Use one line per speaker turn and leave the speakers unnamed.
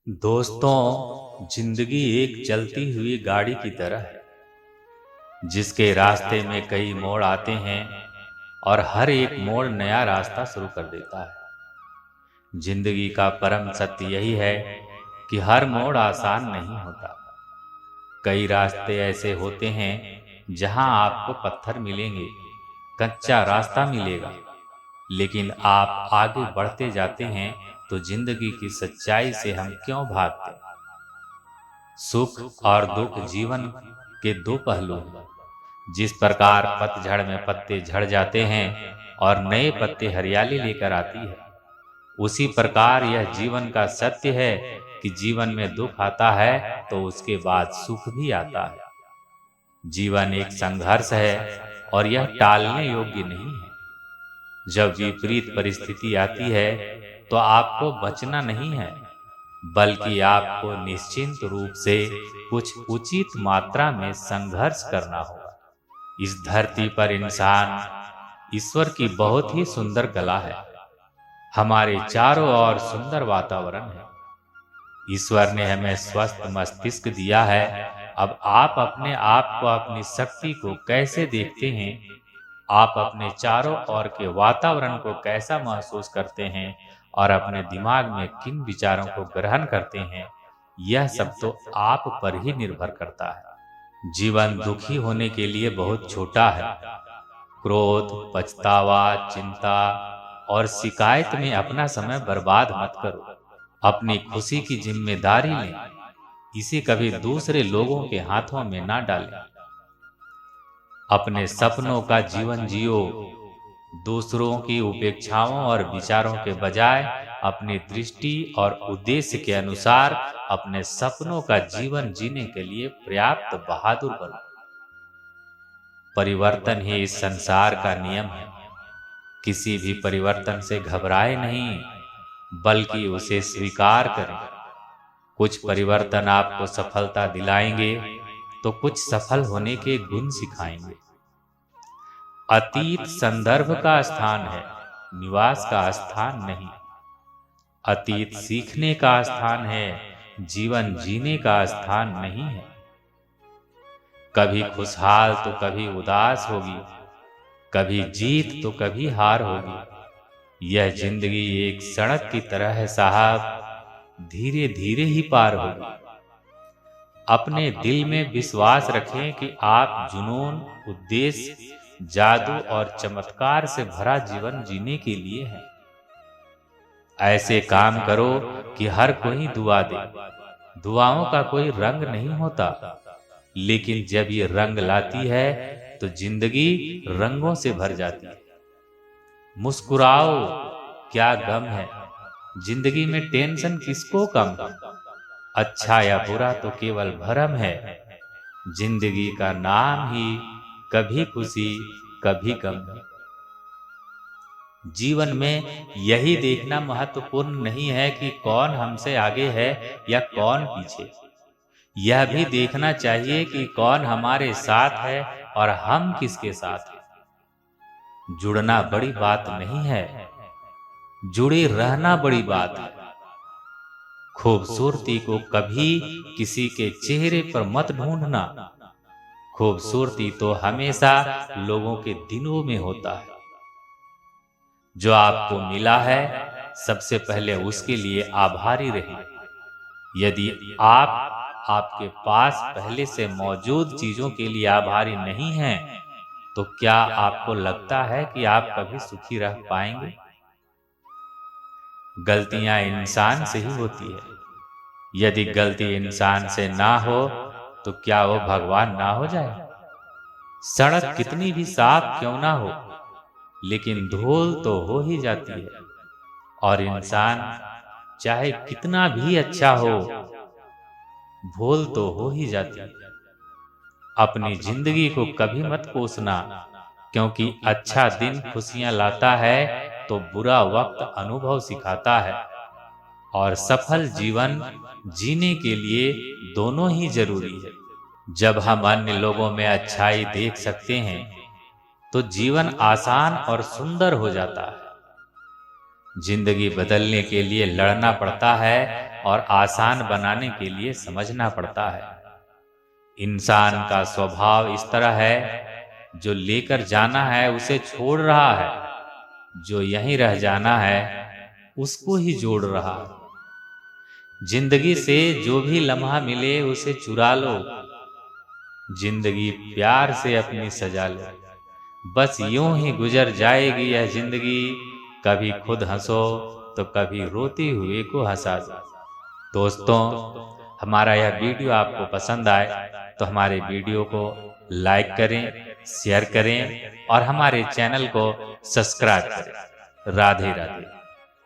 दोस्तों, जिंदगी एक चलती हुई गाड़ी की तरह है, जिसके रास्ते में कई मोड़ आते हैं और हर एक मोड़ नया रास्ता शुरू कर देता है। जिंदगी का परम सत्य यही है कि हर मोड़ आसान नहीं होता। कई रास्ते ऐसे होते हैं जहां आपको पत्थर मिलेंगे, कच्चा रास्ता मिलेगा, लेकिन आप आगे बढ़ते जाते हैं तो जिंदगी की सच्चाई से हम क्यों भागते हैं? सुख और दुख जीवन के दो पहलू हैं। जिस प्रकार पतझड़ में पत्ते झड़ जाते हैं और नए पत्ते हरियाली लेकर आती है, उसी प्रकार यह जीवन का सत्य है कि जीवन में दुख आता है तो उसके बाद सुख भी आता है। जीवन एक संघर्ष है और यह टालने योग्य नहीं है। जब विपरीत परिस्थिति आती है तो आपको बचना नहीं है, बल्कि आपको निश्चिंत रूप से कुछ उचित मात्रा में संघर्ष करना होगा। इस धरती पर इंसान ईश्वर की बहुत ही सुंदर कला है। हमारे चारों ओर सुंदर वातावरण है। ईश्वर ने हमें स्वस्थ मस्तिष्क दिया है। अब आप अपने आप को, अपनी शक्ति को कैसे देखते हैं? आप अपने चारों ओर के वातावरण को कैसा महसूस करते हैं और अपने दिमाग में किन विचारों को ग्रहण करते हैं, यह सब तो आप पर ही निर्भर करता है। जीवन दुखी होने के लिए बहुत छोटा है। क्रोध, पछतावा, चिंता और शिकायत में अपना समय बर्बाद मत करो। अपनी खुशी की जिम्मेदारी लें। इसे कभी दूसरे लोगों के हाथों में ना डालें। अपने सपनों का जीवन जियो। दूसरों की उपेक्षाओं और विचारों के बजाय अपनी दृष्टि और उद्देश्य के अनुसार अपने सपनों का जीवन जीने के लिए पर्याप्त बहादुर बनो। परिवर्तन ही इस संसार का नियम है। किसी भी परिवर्तन से घबराए नहीं, बल्कि उसे स्वीकार करें। कुछ परिवर्तन आपको सफलता दिलाएंगे तो कुछ सफल होने के गुण सिखाएंगे। अतीत संदर्भ का स्थान है, निवास का स्थान नहीं। अतीत सीखने का स्थान है, जीवन जीने का स्थान नहीं है। कभी खुशहाल तो कभी उदास होगी, कभी जीत तो कभी हार होगी। यह जिंदगी एक सड़क की तरह है साहब, धीरे धीरे ही पार होगी। अपने दिल में विश्वास रखें कि आप जुनून, उद्देश्य, जादू और चमत्कार से भरा जीवन जीने के लिए हैं। ऐसे काम करो कि हर कोई दुआ दे। दुआओं का कोई रंग नहीं होता, लेकिन जब ये रंग लाती है तो जिंदगी रंगों से भर जाती है। मुस्कुराओ, क्या गम है। जिंदगी में टेंशन किसको कम है। अच्छा या बुरा तो केवल भ्रम है। जिंदगी का नाम ही कभी खुशी कभी गम है। जीवन में यही देखना महत्वपूर्ण नहीं है कि कौन हमसे आगे है या कौन पीछे। यह भी देखना चाहिए कि कौन हमारे साथ है और हम किसके साथ हैं। जुड़ना बड़ी बात नहीं है, जुड़े रहना बड़ी बात है। खूबसूरती को कभी किसी के चेहरे पर मत ढूंढना। खूबसूरती तो हमेशा लोगों के दिलों में होता है। जो आपको मिला है, सबसे पहले उसके लिए आभारी रहिए। यदि आप आपके पास पहले से मौजूद चीजों के लिए आभारी नहीं हैं, तो क्या आपको लगता है कि आप कभी सुखी रह पाएंगे? गलतियां इंसान से ही होती है। यदि गलती इंसान से ना हो तो क्या वो भगवान ना हो जाए? सड़क कितनी भी साफ क्यों ना हो, लेकिन धूल तो हो ही जाती है। और इंसान चाहे कितना भी अच्छा हो, भूल तो हो ही जाती है। अपनी जिंदगी को कभी मत कोसना, क्योंकि अच्छा दिन खुशियां लाता है तो बुरा वक्त अनुभव सिखाता है। और सफल जीवन जीने के लिए दोनों ही जरूरी है। जब हम अन्य लोगों में अच्छाई देख सकते हैं तो जीवन आसान और सुंदर हो जाता है। जिंदगी बदलने के लिए लड़ना पड़ता है और आसान बनाने के लिए समझना पड़ता है। इंसान का स्वभाव इस तरह है, जो लेकर जाना है उसे छोड़ रहा है, जो यहीं रह जाना है उसको ही जोड़ रहा है। जिंदगी से जो भी लम्हा मिले उसे चुरा लो, जिंदगी प्यार से अपनी सजा लो। बस यूं ही गुजर जाएगी यह जिंदगी, कभी खुद हंसो तो कभी रोते हुए को हंसा दो। दोस्तों, हमारा यह वीडियो आपको पसंद आए तो हमारे वीडियो को लाइक करें, शेयर करें और हमारे चैनल को सब्सक्राइब करें। राधे राधे।